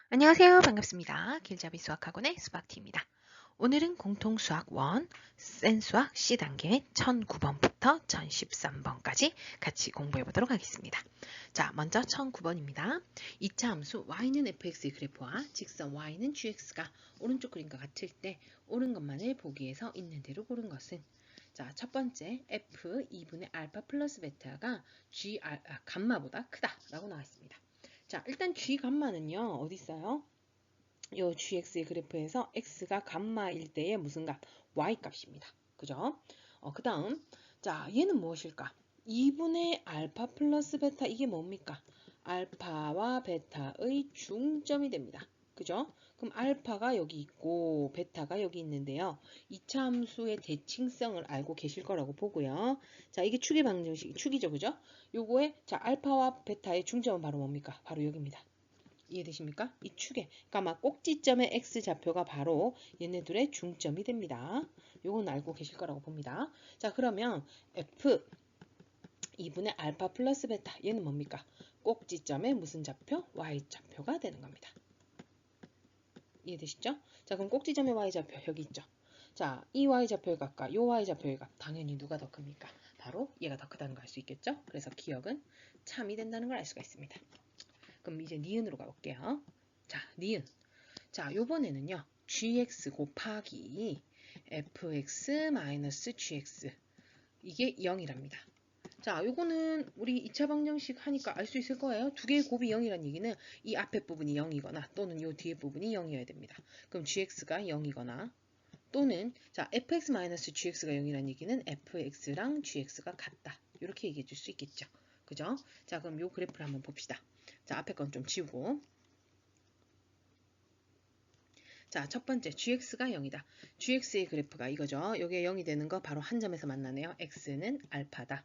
안녕하세요. 반갑습니다. 길잡이 수학학원의 수박티입니다. 오늘은 공통수학 1, 센수학 C단계 1009번부터 1013번까지 같이 공부해 보도록 하겠습니다. 자, 먼저 1009번입니다. 2차 함수 y는 fx의 그래프와 직선 y는 gx가 오른쪽 그림과 같을 때 옳은 것만을 보기 위해서 있는 대로 고른 것은 자, 첫 번째 f 2분의 알파 플러스 베타가 감마보다 크다 라고 나와 있습니다. 자, 일단 g 감마는요, 어디 있어요? 요 gx의 그래프에서 x가 감마일 때의 무슨 값? y 값입니다. 그죠? 그 다음, 자, 얘는 무엇일까? 2분의 알파 플러스 베타, 이게 뭡니까? 알파와 베타의 중점이 됩니다. 그죠? 그럼 알파가 여기 있고 베타가 여기 있는데요. 2차 함수의 대칭성을 알고 계실 거라고 보고요. 자, 이게 축의 방정식, 축이죠. 그죠? 요거에 자, 알파와 베타의 중점은 바로 뭡니까? 바로 여기입니다. 이해되십니까? 이 축에, 그러니까 막 꼭지점의 x좌표가 바로 얘네들의 중점이 됩니다. 요건 알고 계실 거라고 봅니다. 자, 그러면 f 2분의 알파 플러스 베타, 얘는 뭡니까? 꼭지점의 무슨 좌표? y좌표가 되는 겁니다. 이해되시죠? 자, 그럼 꼭지점의 y좌표 여기 있죠. 자, 이 y좌표의 값과 이 y좌표의 값, 당연히 누가 더 큽니까? 바로 얘가 더 크다는 걸 알 수 있겠죠? 그래서 기억은 참이 된다는 걸 알 수가 있습니다. 그럼 이제 니은으로 가볼게요. 자, 니은. 자, 요번에는요. gx 곱하기 fx-gx 이게 0이랍니다. 자, 요거는 우리 2차 방정식 하니까 알 수 있을 거예요. 두 개의 곱이 0이란 얘기는 이 앞에 부분이 0이거나 또는 요 뒤에 부분이 0이어야 됩니다. 그럼 gx가 0이거나 또는 자, fx-gx가 0이란 얘기는 fx랑 gx가 같다. 이렇게 얘기해 줄 수 있겠죠. 그죠? 자, 그럼 요 그래프를 한번 봅시다. 자, 앞에 건 좀 지우고 자, 첫 번째 gx가 0이다. gx의 그래프가 이거죠. 여기에 0이 되는 거 바로 한 점에서 만나네요. x는 알파다.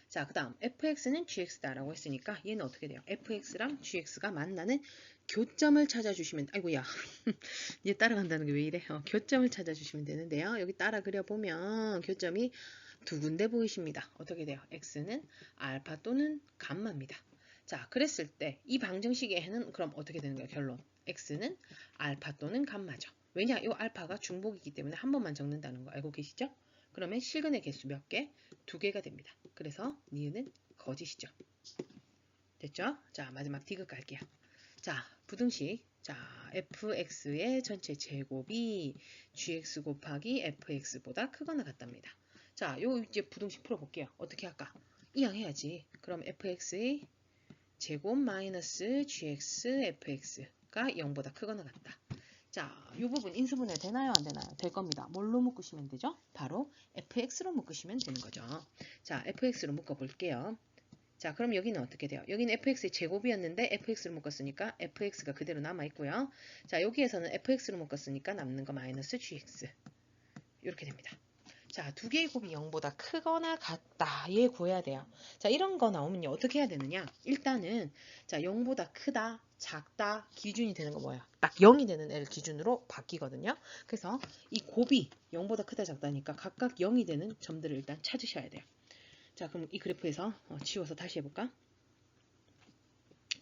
자, 그 다음 fx는 gx다라고 했으니까 얘는 어떻게 돼요? fx랑 gx가 만나는 교점을 찾아주시면 아이고야 얘 따라간다는 게 왜 이래? 교점을 찾아주시면 되는데요. 여기 따라 그려보면 교점이 두 군데 보이십니다. 어떻게 돼요? x는 알파 또는 감마입니다. 자, 그랬을 때 이 방정식에는 그럼 어떻게 되는 거예요? 결론. x는 알파 또는 감마죠. 왜냐? 이 알파가 중복이기 때문에 한 번만 적는다는 거 알고 계시죠? 그러면 실근의 개수 몇 개? 두 개가 됩니다. 그래서 니은은 거짓이죠. 됐죠? 자, 마지막 디귿 갈게요. 자, 부등식. 자, fx의 전체 제곱이 gx 곱하기 fx보다 크거나 같답니다. 자, 요 이제 부등식 풀어볼게요. 어떻게 할까? 이항해야지. 그럼 fx의 제곱 마이너스 gx fx가 0보다 크거나 같다. 자, 이 부분 인수분해 되나요? 안 되나요? 될 겁니다. 뭘로 묶으시면 되죠? 바로 fx로 묶으시면 되는 거죠. 자, fx로 묶어볼게요. 자, 그럼 여기는 어떻게 돼요? 여기는 fx의 제곱이었는데 fx로 묶었으니까 fx가 그대로 남아있고요. 자, 여기에서는 fx로 묶었으니까 남는 거 마이너스 gx. 이렇게 됩니다. 자, 두 개의 곱이 0보다 크거나 같다. 얘 구해야 돼요. 자, 이런 거 나오면요. 어떻게 해야 되느냐? 일단은 자, 0보다 크다, 작다 기준이 되는 거 뭐예요? 딱 0이 되는 애를 기준으로 바뀌거든요. 그래서 이 곱이 0보다 크다, 작다니까 각각 0이 되는 점들을 일단 찾으셔야 돼요. 자, 그럼 이 그래프에서 지워서 다시 해볼까?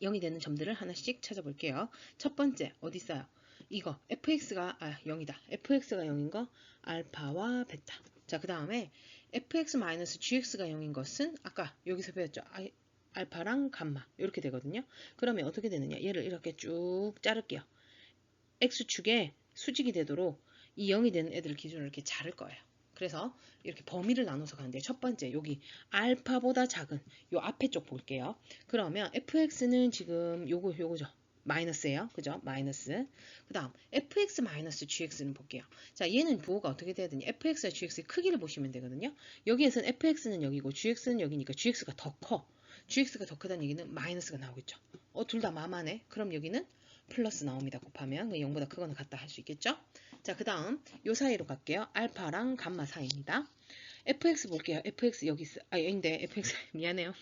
0이 되는 점들을 하나씩 찾아볼게요. 첫 번째 어디 있어요? 이거 fx가 0이다. fx가 0인 거 알파와 베타. 자, 그 다음에 fx-gx가 0인 것은 아까 여기서 배웠죠. 알파랑 감마 이렇게 되거든요. 그러면 어떻게 되느냐? 얘를 이렇게 쭉 자를게요. x축에 수직이 되도록 이 0이 되는 애들을 기준으로 이렇게 자를 거예요. 그래서 이렇게 범위를 나눠서 가는데 첫 번째 여기 알파보다 작은 요 앞에 쪽 볼게요. 그러면 fx는 지금 요거죠. 마이너스예요. 그죠? 마이너스. 그 다음 fx-gx는 볼게요. 자, 얘는 부호가 어떻게 돼야 되냐? fx와 gx의 크기를 보시면 되거든요. 여기에서는 fx는 여기고 gx는 여기니까 gx가 더 커. gx가 더 크다는 얘기는 마이너스가 나오겠죠. 둘 다 마마네. 그럼 여기는 플러스 나옵니다. 곱하면 0보다 크거나 같다 할 수 있겠죠? 자, 그 다음 요 사이로 갈게요. 알파랑 감마 사이입니다. fx 볼게요. fx 여기 있어. 아닌데 fx 미안해요.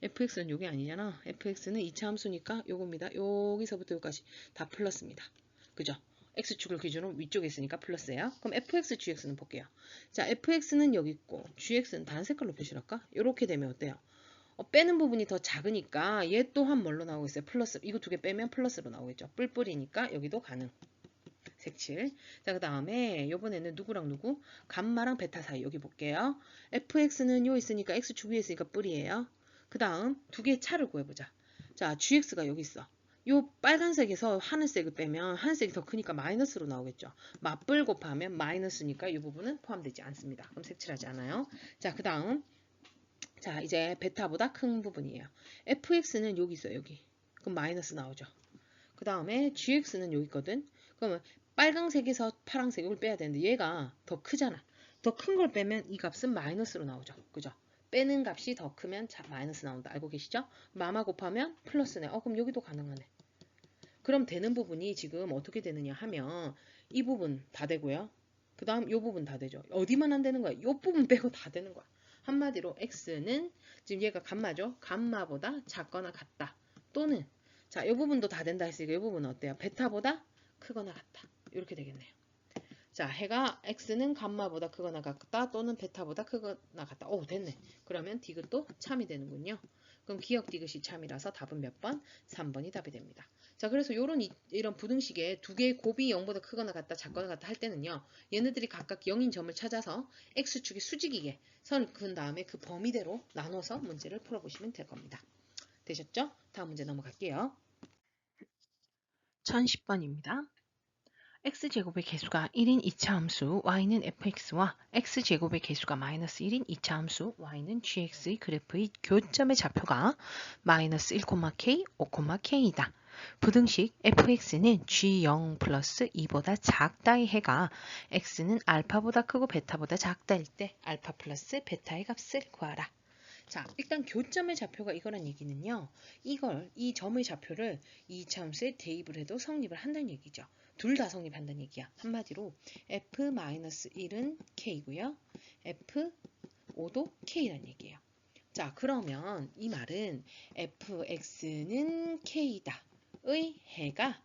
fx는 요게 아니잖아. fx는 2차 함수니까 요겁니다. 여기서부터 여기까지 다 플러스입니다. 그죠? x축을 기준으로 위쪽에 있으니까 플러스예요. 그럼 fx, gx는 볼게요. 자, fx는 여기 있고 gx는 다른 색깔로 표시할까? 이렇게 되면 어때요? 빼는 부분이 더 작으니까 얘 또한 뭘로 나오고 있어요? 플러스. 이거 두 개 빼면 플러스로 나오겠죠. 뿔뿔이니까 여기도 가능. 색칠. 자, 그 다음에 요번에는 누구랑 누구? 감마랑 베타 사이 여기 볼게요. fx는 요 있으니까 x축 위에 있으니까 뿔이에요. 그 다음 두 개의 차를 구해보자. 자, gx가 여기 있어. 요 빨간색에서 하늘색을 빼면 하늘색이 더 크니까 마이너스로 나오겠죠. 맞불 곱하면 마이너스니까 이 부분은 포함되지 않습니다. 그럼 색칠하지 않아요. 자, 그 다음 자, 이제 베타보다 큰 부분이에요. fx는 여기 있어요. 여기. 그럼 마이너스 나오죠. 그 다음에 gx는 여기 있거든. 그러면 빨강색에서 파란색을 빼야 되는데 얘가 더 크잖아. 더 큰 걸 빼면 이 값은 마이너스로 나오죠. 그죠? 빼는 값이 더 크면 마이너스 나온다. 알고 계시죠? 마마 곱하면 플러스네. 그럼 여기도 가능하네. 그럼 되는 부분이 지금 어떻게 되느냐 하면 이 부분 다 되고요. 그 다음 이 부분 다 되죠. 어디만 안 되는 거야? 이 부분 빼고 다 되는 거야. 한마디로 x는 지금 얘가 감마죠. 감마보다 작거나 같다. 또는 자, 이 부분도 다 된다 했으니까 이 부분은 어때요? 베타보다 크거나 같다. 이렇게 되겠네요. 자, 해가 x는 감마보다 크거나 같다 또는 베타보다 크거나 같다. 오, 됐네. 그러면 디귿도 참이 되는군요. 그럼 기억 디귿이 참이라서 답은 몇 번? 3번이 답이 됩니다. 자, 그래서 이런 부등식에 두 개의 곱이 0보다 크거나 같다, 작거나 같다 할 때는요. 얘네들이 각각 0인 점을 찾아서 x축이 수직이게 선을 그은 다음에 그 범위대로 나눠서 문제를 풀어보시면 될 겁니다. 되셨죠? 다음 문제 넘어갈게요. 1010번입니다. x제곱의 개수가 1인 2차 함수 y는 fx와 x제곱의 개수가 마이너스 1인 2차 함수 y는 gx의 그래프의 교점의 좌표가 마이너스 1,k, 5,k이다. 부등식 fx는 g0 플러스 2보다 작다의 해가 x는 알파보다 크고 베타보다 작다일 때 알파 플러스 베타의 값을 구하라. 자, 일단 교점의 좌표가 이거란 얘기는요. 이 점의 좌표를 이 함수에 대입을 해도 성립을 한다는 얘기죠. 둘 다 성립한다는 얘기야. 한마디로 f-1은 k고요. f5도 k란 얘기예요. 자, 그러면 이 말은 fx는 k다. 의 해가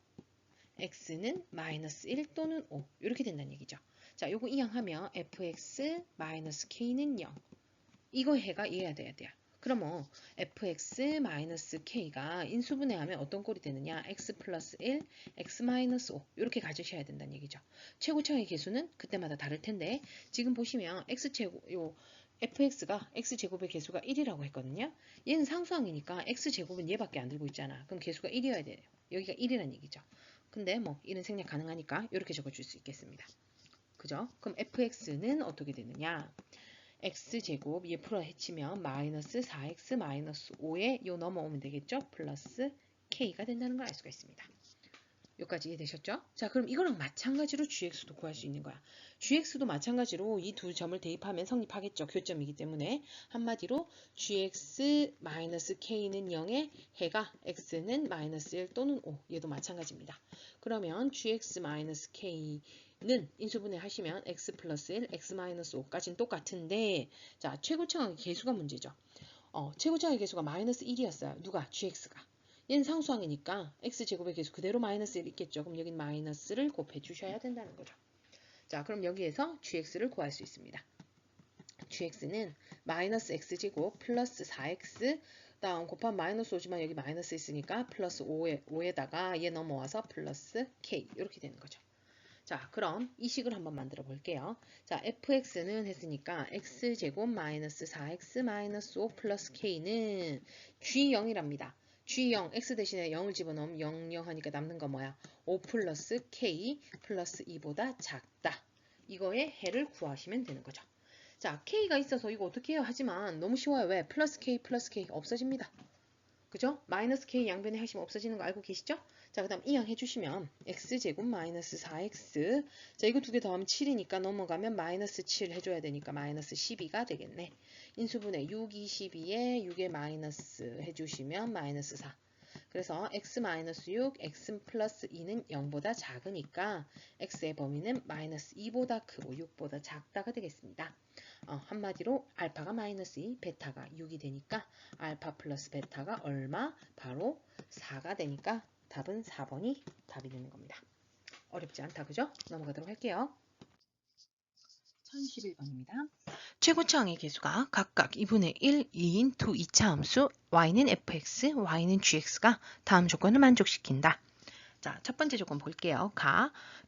x는 마이너스 1 또는 5 이렇게 된다는 얘기죠. 자, 요거 이항하면 fx-k는 0 이거 해가 이해가 돼야 돼요. 그러면 fx-k가 인수분해하면 어떤 꼴이 되느냐? x 플러스 1, x 마이너스 5 이렇게 가지셔야 된다는 얘기죠. 최고차의 개수는 그때마다 다를 텐데 지금 보시면 fx가 x제곱의 개수가 1이라고 했거든요. 얘는 상수항이니까 x제곱은 얘밖에 안 들고 있잖아. 그럼 개수가 1이어야 돼요. 여기가 1이란 얘기죠. 근데 뭐 1은 생략 가능하니까 이렇게 적어줄 수 있겠습니다. 그죠? 그럼 fx는 어떻게 되느냐? x제곱 얘 풀어 헤치면 마이너스 4x 마이너스 5에 요 넘어오면 되겠죠? 플러스 k가 된다는 걸 알 수가 있습니다. 여기까지 이해되셨죠? 자, 그럼 이거랑 마찬가지로 gx도 구할 수 있는 거야. gx도 마찬가지로 이 두 점을 대입하면 성립하겠죠. 교점이기 때문에 한마디로 gx-k는 0에 해가 x는 마이너스 1 또는 5 얘도 마찬가지입니다. 그러면 gx-k 는 인수분해 하시면 x 플러스 1, x 마이너스 5까지는 똑같은데 자, 최고차의 개수가 문제죠. 최고차의 개수가 마이너스 1이었어요. 누가? gx가. 얘는 상수항이니까 x제곱의 개수 그대로 마이너스 1 있겠죠. 그럼 여긴 마이너스를 곱해 주셔야 된다는 거죠. 자, 그럼 여기에서 gx를 구할 수 있습니다. gx는 마이너스 x제곱 플러스 4x 다음 곱하면 마이너스 5지만 여기 마이너스 있으니까 플러스 5에다가 얘 넘어와서 플러스 k 이렇게 되는 거죠. 자, 그럼 이 식을 한번 만들어 볼게요. 자, fx는 했으니까 x제곱 마이너스 4x 마이너스 5 플러스 k는 g0이랍니다. g0, x 대신에 0을 집어넣으면 0, 0 하니까 남는 거 뭐야? 5 플러스 k 플러스 2보다 작다. 이거의 해를 구하시면 되는 거죠. 자, k가 있어서 이거 어떻게 해요? 하지만 너무 쉬워요. 왜? 플러스 k 없어집니다. 그죠? 마이너스 k 양변에 하시면 없어지는 거 알고 계시죠? 자, 그 다음 이항 해주시면 x제곱 마이너스 4x 자, 이거 두 개 더하면 7이니까 넘어가면 마이너스 7 해줘야 되니까 마이너스 12가 되겠네. 인수분해 6, 22에 6에 마이너스 해주시면 마이너스 4 그래서 x 마이너스 6, x 플러스 2는 0보다 작으니까 x의 범위는 마이너스 2보다 크고 6보다 작다가 되겠습니다. 한마디로 알파가 마이너스 2, 베타가 6이 되니까 알파 플러스 베타가 얼마? 바로 4가 되니까 답은 4번이 답이 되는 겁니다. 어렵지 않다, 그죠? 넘어가도록 할게요. 1011번입니다. 최고차항의 개수가 각각 2분의 1, 2인 두 2차 함수 y는 fx, y는 gx가 다음 조건을 만족시킨다. 자, 첫 번째 조건 볼게요.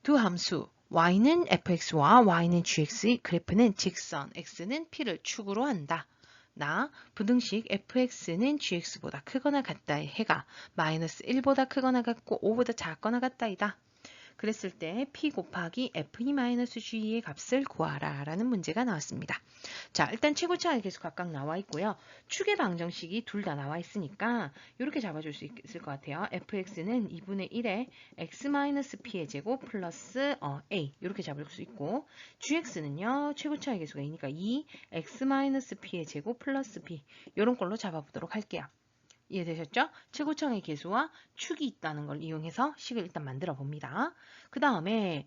두 함수 y는 fx와 y는 gx의 그래프는 직선 x는 p를 축으로 한다. 부등식 fx는 gx보다 크거나 같다의 해가 마이너스 1보다 크거나 같고 5보다 작거나 같다이다. 그랬을 때 p 곱하기 f2-g의 값을 구하라 라는 문제가 나왔습니다. 자, 일단 최고차항의 개수 각각 나와 있고요. 축의 방정식이 둘 다 나와 있으니까 이렇게 잡아줄 수 있을 것 같아요. fx는 2분의 1에 x-p의 제곱 플러스 a 이렇게 잡을 수 있고 gx는요. 최고차항의 개수가 2니까 2 x-p의 제곱 플러스 b 이런 걸로 잡아보도록 할게요. 이해되셨죠? 최고차항의 개수와 축이 있다는 걸 이용해서 식을 일단 만들어 봅니다. 그 다음에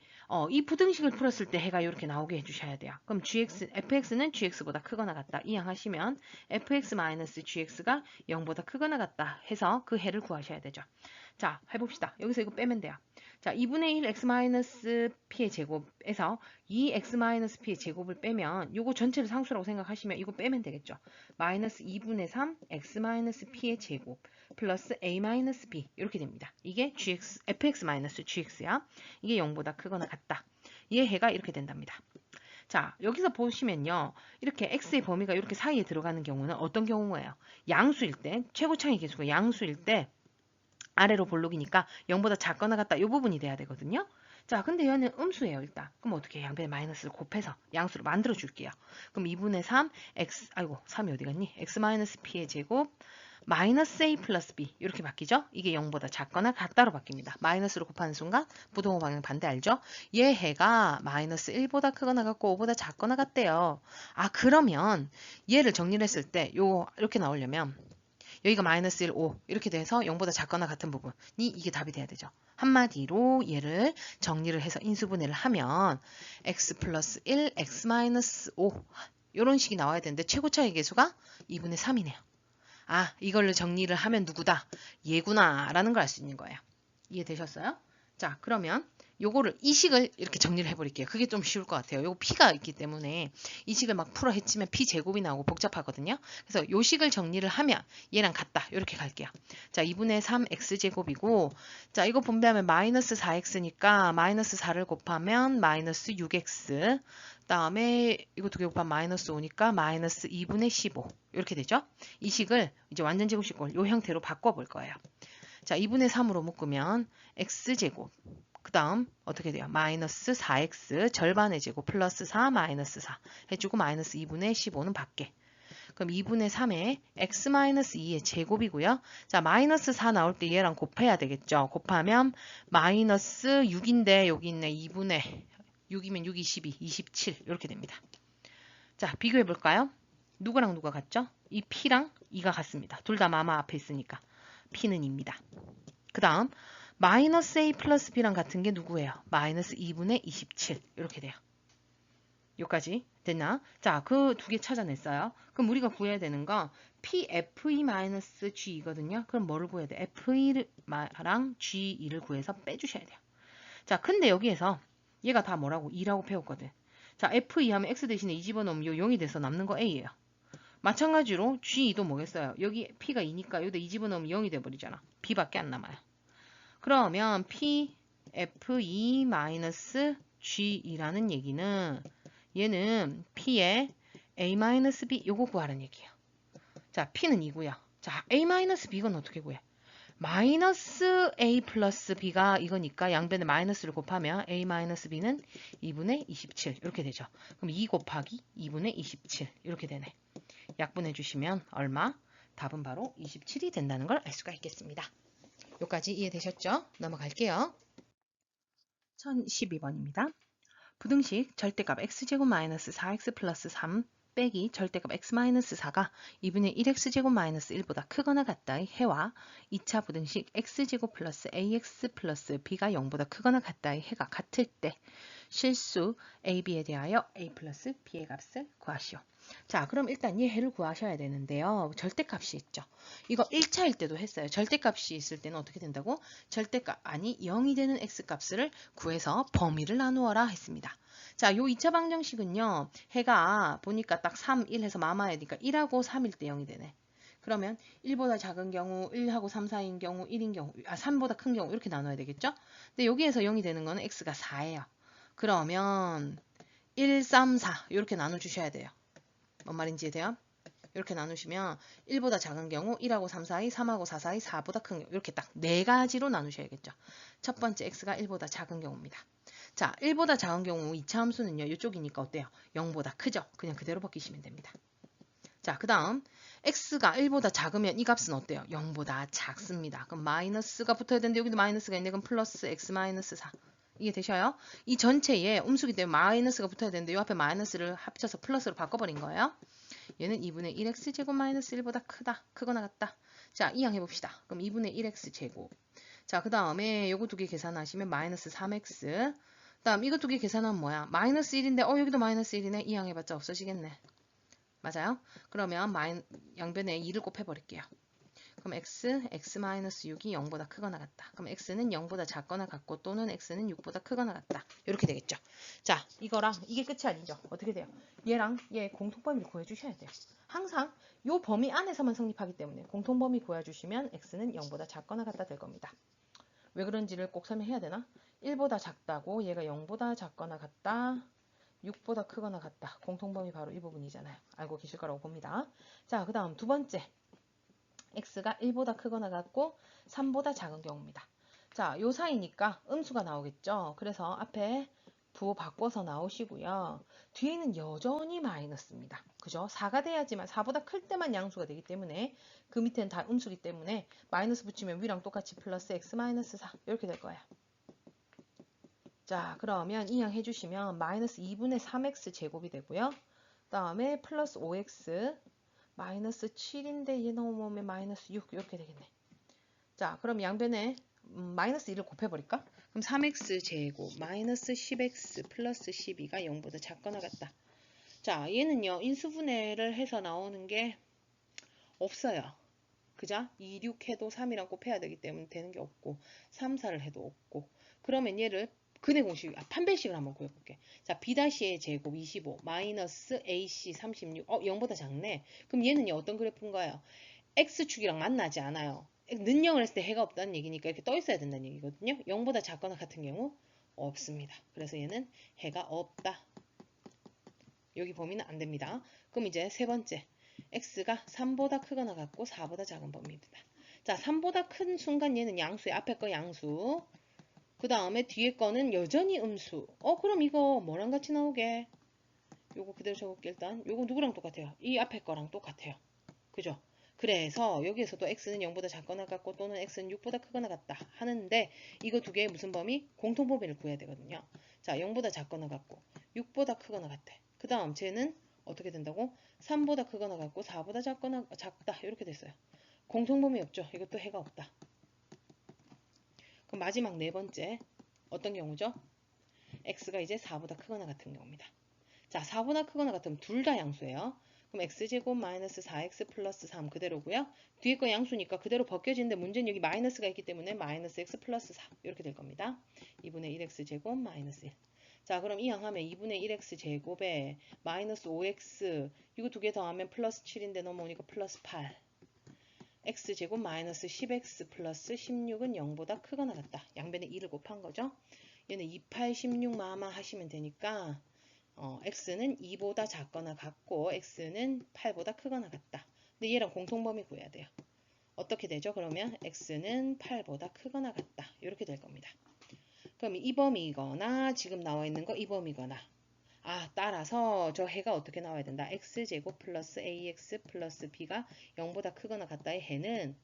이 부등식을 풀었을 때 해가 이렇게 나오게 해주셔야 돼요. 그럼 fx는 gx보다 크거나 같다. 이항하시면 fx-gx가 0보다 크거나 같다 해서 그 해를 구하셔야 되죠. 자, 해봅시다. 여기서 이거 빼면 돼요. 자, 2분의 1 x-p의 제곱에서 2x-p의 제곱을 빼면 이거 전체를 상수라고 생각하시면 이거 빼면 되겠죠. 마이너스 2분의 3 x-p의 제곱 플러스 a-b 이렇게 됩니다. 이게 fx-gx야. 이게 0보다 크거나 같다. 얘 해가 이렇게 된답니다. 자, 여기서 보시면요. 이렇게 x의 범위가 이렇게 사이에 들어가는 경우는 어떤 경우예요? 양수일 때, 최고차항의 개수가 양수일 때 아래로 볼록이니까 0보다 작거나 같다. 이 부분이 돼야 되거든요. 자, 근데 얘는 음수예요, 일단. 그럼 어떻게 해요? 양변에 마이너스를 곱해서 양수로 만들어 줄게요. 그럼 2분의 3, x, 아이고, 3이 어디 갔니? x-p의 제곱, 마이너스 a 플러스 b. 이렇게 바뀌죠? 이게 0보다 작거나 같다로 바뀝니다. 마이너스로 곱하는 순간 부동호 방향 반대 알죠? 얘 해가 마이너스 1보다 크거나 같고 5보다 작거나 같대요. 아, 그러면 얘를 정리를 했을 때 이렇게 나오려면 여기가 마이너스 1, 5 이렇게 돼서 0보다 작거나 같은 부분이 이게 답이 돼야 되죠. 한마디로 얘를 정리를 해서 인수분해를 하면 x 플러스 1, x 마이너스 5 이런 식이 나와야 되는데 최고차의 개수가 2분의 3이네요. 아, 이걸로 정리를 하면 누구다? 얘구나 라는 걸 알 수 있는 거예요. 이해되셨어요? 자, 그러면 요거를 이 식을 이렇게 정리를 해버릴게요. 그게 좀 쉬울 것 같아요. 요거 p가 있기 때문에 이 식을 막 풀어 헤치면 p 제곱이 나오고 복잡하거든요. 그래서 요 식을 정리를 하면 얘랑 같다. 이렇게 갈게요. 자, 2분의 3 x제곱이고 자, 이거 분배하면 마이너스 4x니까 마이너스 4를 곱하면 마이너스 6x 다음에 이거 두 개 곱하면 마이너스 5니까 마이너스 2분의 15 이렇게 되죠. 이 식을 이제 완전 제곱식을 요 형태로 바꿔볼 거예요. 자, 2분의 3으로 묶으면 x제곱 그 다음 어떻게 돼요? 마이너스 4x 절반의 제곱 플러스 4 마이너스 4 해주고 마이너스 2분의 15는 밖에. 그럼 2분의 3에 x 마이너스 2의 제곱이고요. 자, 마이너스 4 나올 때 얘랑 곱해야 되겠죠. 곱하면 마이너스 6인데 여기 있네. 2분의 6이면 6, 22, 27 이렇게 됩니다. 자, 비교해 볼까요? 누구랑 누가 같죠? 이 p랑 2가 같습니다. 둘 다 마마 앞에 있으니까 p는 2입니다. 그 다음 마이너스 a 플러스 b랑 같은 게 누구예요? 마이너스 2분의 27 이렇게 돼요. 여기까지 됐나? 자, 그 두 개 찾아냈어요. 그럼 우리가 구해야 되는 건 pfe-g이거든요. 그럼 뭐를 구해야 돼? fe-랑 g2를 구해서 빼주셔야 돼요. 자, 근데 여기에서 얘가 다 뭐라고? 2라고 배웠거든. 자, fe 하면 x 대신에 2 집어넣으면 요 0이 돼서 남는 거 a예요. 마찬가지로 g2도 뭐겠어요? 여기 p가 2니까 여기다 2 집어넣으면 0이 돼버리잖아. b밖에 안 남아요. 그러면 pfe-g이라는 얘기는 얘는 p의 a-b 요거 구하라는 얘기예요. 자, p는 2고요. 자, a-b건 어떻게 구해? 마이너스 a 플러스 b가 이거니까 양변에 마이너스를 곱하면 a-b는 2분의 27 이렇게 되죠. 그럼 2 곱하기 2분의 27 이렇게 되네. 약분해 주시면 얼마? 답은 바로 27이 된다는 걸 알 수가 있겠습니다. 여기까지 이해되셨죠? 넘어갈게요. 1012번입니다. 부등식 절대값 x제곱 마이너스 4x 플러스 3 빼기 절대값 x 마이너스 4가 2분의 1x제곱 마이너스 1보다 크거나 같다의 해와 2차 부등식 x제곱 플러스 ax 플러스 b가 0보다 크거나 같다의 해가 같을 때 실수 ab에 대하여 a 플러스 b의 값을 구하시오. 자, 그럼 일단 얘 해를 구하셔야 되는데요. 절대값이 있죠. 이거 1차일 때도 했어요. 절대값이 있을 때는 어떻게 된다고? 절대값 아니 0이 되는 x값을 구해서 범위를 나누어라 했습니다. 자, 요 2차 방정식은요. 해가 보니까 딱 3, 1 해서 마마야 되니까 1하고 3일 때 0이 되네. 그러면 1보다 작은 경우, 1하고 3 사이인 경우, 1인 경우, 3보다 큰 경우 이렇게 나눠야 되겠죠? 근데 여기에서 0이 되는 거는 x가 4예요. 그러면 1, 3, 4 이렇게 나눠주셔야 돼요. 뭔 말인지 이해돼요? 이렇게 나누시면 1보다 작은 경우 1하고 3 사이, 3하고 4 사이, 4보다 큰 경우 이렇게 딱 네 가지로 나누셔야겠죠. 첫 번째 x가 1보다 작은 경우입니다. 자, 1보다 작은 경우 2차 함수는요. 이쪽이니까 어때요? 0보다 크죠? 그냥 그대로 바뀌시면 됩니다. 자, 그 다음 x가 1보다 작으면 이 값은 어때요? 0보다 작습니다. 그럼 마이너스가 붙어야 되는데 여기도 마이너스가 있는데 그럼 플러스 x 마이너스 4. 이해되셔요? 이 전체에 음수기 때문에 마이너스가 붙어야 되는데 이 앞에 마이너스를 합쳐서 플러스로 바꿔버린 거예요. 얘는 2분의 1x 제곱 마이너스 1보다 크거나 같다. 자, 이항 해봅시다. 그럼 2분의 1x 제곱. 자, 그 다음에 요거 두 개 계산하시면 마이너스 3x. 다음 이거 두 개 계산하면 뭐야? 마이너스 1인데 여기도 마이너스 1이네. 이항 해봤자 없어지겠네. 맞아요? 그러면 양변에 2를 곱해버릴게요. 그럼 x-6이 0보다 크거나 같다. 그럼 x는 0보다 작거나 같고 또는 x는 6보다 크거나 같다. 이렇게 되겠죠. 자, 이거랑 이게 끝이 아니죠. 어떻게 돼요? 얘랑 얘 공통범위를 구해주셔야 돼요. 항상 요 범위 안에서만 성립하기 때문에 공통범위 구해주시면 x는 0보다 작거나 같다 될 겁니다. 왜 그런지를 꼭 설명해야 되나? 1보다 작다고 얘가 0보다 작거나 같다. 6보다 크거나 같다. 공통범위 바로 이 부분이잖아요. 알고 계실 거라고 봅니다. 자, 그 다음 두 번째. x가 1보다 크거나 같고 3보다 작은 경우입니다. 자, 요 사이니까 음수가 나오겠죠. 그래서 앞에 부호 바꿔서 나오시고요. 뒤에는 여전히 마이너스입니다. 그죠? 4가 돼야지만 4보다 클 때만 양수가 되기 때문에 그 밑에는 다 음수기 때문에 마이너스 붙이면 위랑 똑같이 플러스 x 마이너스 4 이렇게 될 거예요. 자, 그러면 이항 해주시면 마이너스 2분의 3x 제곱이 되고요. 그 다음에 플러스 5x 마이너스 7인데 얘 넘어오면 마이너스 6 이렇게 되겠네. 자, 그럼 양변에 마이너스 1을 곱해버릴까? 그럼 3x 제곱 마이너스 10x 플러스 12가 0보다 작거나 같다. 자, 얘는요. 인수분해를 해서 나오는 게 없어요. 그죠? 2, 6 해도 3이랑 곱해야 되기 때문에 되는 게 없고 3, 4를 해도 없고 그러면 얘를 근의 공식, 판별식을 한번 구해볼게. 자, B-의 제곱 25 마이너스 AC 36 0보다 작네. 그럼 얘는요 어떤 그래프인가요? X축이랑 만나지 않아요. 는영을 했을 때 해가 없다는 얘기니까 이렇게 떠 있어야 된다는 얘기거든요. 0보다 작거나 같은 경우 없습니다. 그래서 얘는 해가 없다. 여기 범위는 안 됩니다. 그럼 이제 세 번째. x가 3보다 크거나 같고 4보다 작은 범위입니다. 자, 3보다 큰 순간 얘는 양수의 앞에 거 양수. 그 다음에 뒤에 거는 여전히 음수. 그럼 이거 뭐랑 같이 나오게? 요거 그대로 적을게 일단. 요거 누구랑 똑같아요? 이 앞에 거랑 똑같아요. 그죠? 그래서 여기에서도 x는 0보다 작거나 같고 또는 x는 6보다 크거나 같다 하는데 이거 두 개의 무슨 범위? 공통범위를 구해야 되거든요. 자, 0보다 작거나 같고 6보다 크거나 같아. 그 다음 쟤는 어떻게 된다고? 3보다 크거나 같고 4보다 작다 이렇게 됐어요. 공통범위 없죠. 이것도 해가 없다. 그럼 마지막 네 번째 어떤 경우죠? x가 이제 4보다 크거나 같은 경우입니다. 자, 4보다 크거나 같으면 둘 다 양수예요. 그럼 x제곱 마이너스 4x 플러스 3 그대로고요. 뒤에 거 양수니까 그대로 벗겨지는데 문제는 여기 마이너스가 있기 때문에 마이너스 x 플러스 4 이렇게 될 겁니다. 2분의 1x 제곱 마이너스 1. 자, 그럼 이 양하면 2분의 1x 제곱에 마이너스 5x 이거 두 개 더하면 플러스 7인데 넘어오니까 플러스 8. x제곱 마이너스 10x 플러스 16은 0보다 크거나 같다. 양변에 2를 곱한 거죠. 얘는 28, 16 마마 하시면 되니까 x는 2보다 작거나 같고 x는 8보다 크거나 같다. 근데 얘랑 공통범위 구해야 돼요. 어떻게 되죠? 그러면 x는 8보다 크거나 같다. 이렇게 될 겁니다. 그럼 이 범위거나 지금 나와 있는 거 이 범위거나 따라서 저 해가 어떻게 나와야 된다. x제곱 플러스 ax 플러스 b가 0보다 크거나 같다의 해는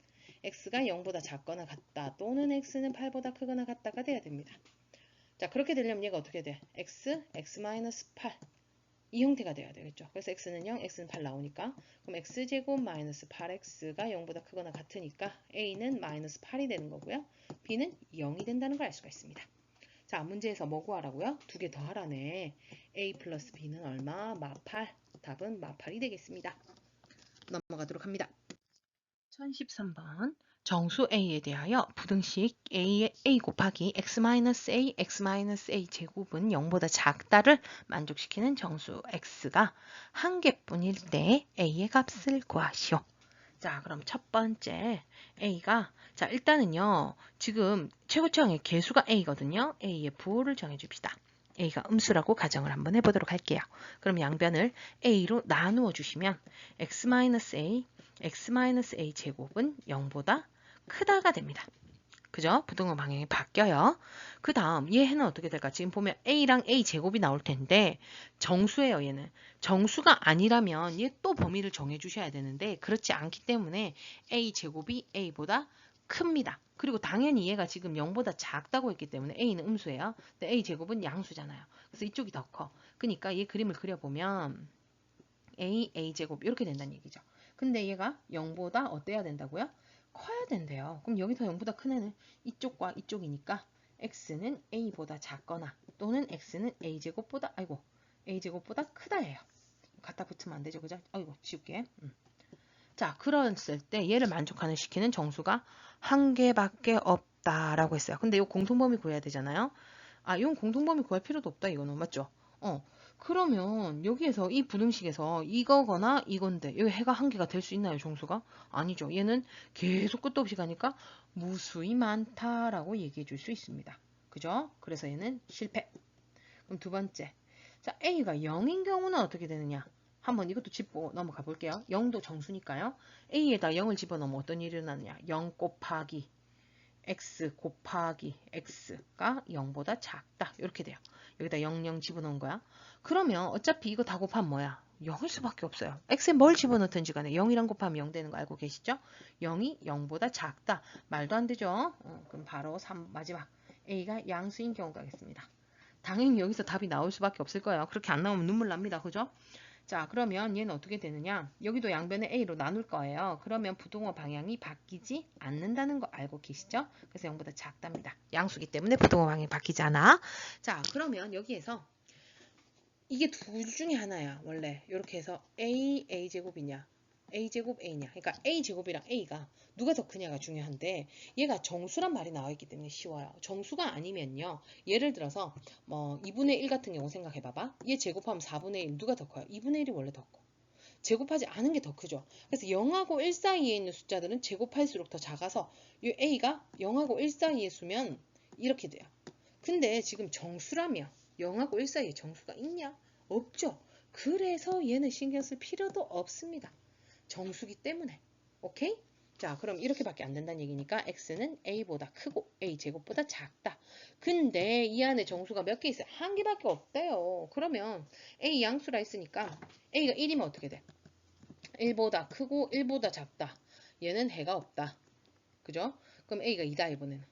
x가 0보다 작거나 같다 또는 x는 8보다 크거나 같다가 돼야 됩니다. 자, 그렇게 되려면 얘가 어떻게 돼? x-8 이 형태가 돼야 되겠죠. 그래서 x는 0, x는 8 나오니까 그럼 x제곱 마이너스 8x가 0보다 크거나 같으니까 a는 마이너스 8이 되는 거고요. b는 0이 된다는 걸 알 수가 있습니다. 자, 문제에서 뭐 구하라고요? 두 개 더 하라네. a 플러스 b는 얼마? 마8. 답은 마8이 되겠습니다. 넘어가도록 합니다. 1013번. 정수 A에 대하여 부등식 A 곱하기 x-a, x-a 제곱은 0보다 작다를 만족시키는 정수 x가 한 개뿐일 때 A의 값을 구하시오. 자, 그럼 첫 번째 A가 자 일단은요 지금 최고차항의 개수가 A거든요. A의 부호를 정해줍시다. A가 음수라고 가정을 한번 해보도록 할게요. 그럼 양변을 A로 나누어 주시면 x-a, x-a 제곱은 0보다 크다가 됩니다. 그죠? 부등호 방향이 바뀌어요. 그 다음 얘는 어떻게 될까? 지금 보면 A랑 A 제곱이 나올 텐데 정수예요 얘는. 정수가 아니라면 얘 또 범위를 정해 주셔야 되는데 그렇지 않기 때문에 A 제곱이 A보다 큽니다. 그리고 당연히 얘가 지금 0보다 작다고 했기 때문에 A는 음수예요. 근데 A 제곱은 양수잖아요. 그래서 이쪽이 더 커. 그러니까 얘 그림을 그려보면 A 제곱 이렇게 된다는 얘기죠. 근데 얘가 0보다 어때야 된다고요? 커야 된대요. 그럼 여기서 0보다 큰 애는 이쪽과 이쪽이니까 x는 a보다 작거나 또는 x는 a제곱보다 크다예요. 갖다 붙으면 안 되죠. 그죠? 아이고 지울게. 자, 그랬을 때 얘를 만족하는 시키는 정수가 한 개밖에 없다라고 했어요. 근데 이 공통범위 구해야 되잖아요. 아, 이건 공통범위 구할 필요도 없다 이거는 맞죠? 그러면 여기에서 이 부등식에서 이거거나 이건데 여기 해가 한 개가 될 수 있나요, 정수가? 아니죠. 얘는 계속 끝도 없이 가니까 무수히 많다라고 얘기해 줄 수 있습니다. 그죠? 그래서 얘는 실패. 그럼 두 번째. 자, A가 0인 경우는 어떻게 되느냐? 한번 이것도 짚고 넘어가 볼게요. 0도 정수니까요. A에다 0을 집어넣으면 어떤 일이 일어나느냐? 0 곱하기 x 곱하기 x가 0보다 작다. 이렇게 돼요. 여기다 0 집어넣은 거야. 그러면 어차피 이거 다 곱하면 뭐야? 0일 수밖에 없어요. x에 뭘 집어넣든지 간에 0이랑 곱하면 0 되는 거 알고 계시죠? 0이 0보다 작다. 말도 안 되죠? 그럼 바로 3 마지막 a가 양수인 경우가 겠습니다. 당연히 여기서 답이 나올 수밖에 없을 거예요. 그렇게 안 나오면 눈물 납니다. 그죠? 자, 그러면 얘는 어떻게 되느냐? 여기도 양변을 A로 나눌 거예요. 그러면 부등호 방향이 바뀌지 않는다는 거 알고 계시죠? 그래서 0보다 작답니다. 양수기 때문에 부등호 방향이 바뀌지 않아. 자, 그러면 여기에서 이게 둘 중에 하나야. 원래 이렇게 해서 A제곱이냐 A제곱 A냐. 그러니까 A제곱이랑 A가 누가 더 크냐가 중요한데 얘가 정수란 말이 나와 있기 때문에 쉬워요. 정수가 아니면요. 예를 들어서 뭐 2분의 1 같은 경우 생각해 봐봐. 얘 제곱하면 4분의 1 누가 더 커요? 2분의 1이 원래 더 커. 제곱하지 않은 게 더 크죠. 그래서 0하고 1 사이에 있는 숫자들은 제곱할수록 더 작아서 이 A가 0하고 1 사이의 수면 이렇게 돼요. 근데 지금 정수라며 0하고 1 사이에 정수가 있냐? 없죠. 그래서 얘는 신경 쓸 필요도 없습니다. 정수기 때문에. 오케이? 자, 그럼 이렇게밖에 안 된다는 얘기니까 x는 a보다 크고 a 제곱보다 작다. 근데 이 안에 정수가 몇 개 있어요? 한 개밖에 없대요. 그러면 a 양수라 했으니까 a가 1이면 어떻게 돼? 1보다 크고 1보다 작다. 얘는 해가 없다. 그죠? 그럼 a가 2다 이번에는.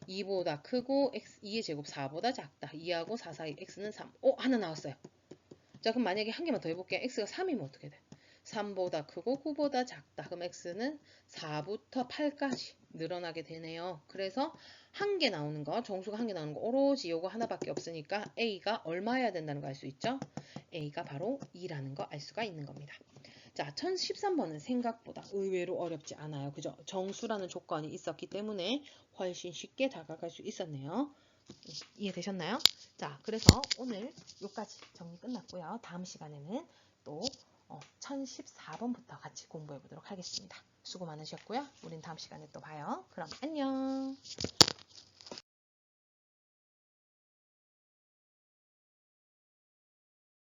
2보다 크고 2의 제곱 4보다 작다. 2하고 4 사이 x는 3. 하나 나왔어요. 자, 그럼 만약에 한 개만 더 해볼게요. x가 3이면 어떻게 돼? 3보다 크고 9보다 작다. 그럼 x는 4부터 8까지 늘어나게 되네요. 그래서 한 개 나오는 거, 정수가 한 개 나오는 거 오로지 요거 하나밖에 없으니까 a가 얼마여야 된다는 거 알 수 있죠? a가 바로 2라는 거 알 수가 있는 겁니다. 자, 1013번은 생각보다 의외로 어렵지 않아요. 그죠? 정수라는 조건이 있었기 때문에 훨씬 쉽게 다가갈 수 있었네요. 이해되셨나요? 자, 그래서 오늘 여기까지 정리 끝났고요. 다음 시간에는 또 1014번부터 같이 공부해 보도록 하겠습니다. 수고 많으셨고요. 우린 다음 시간에 또 봐요. 그럼 안녕.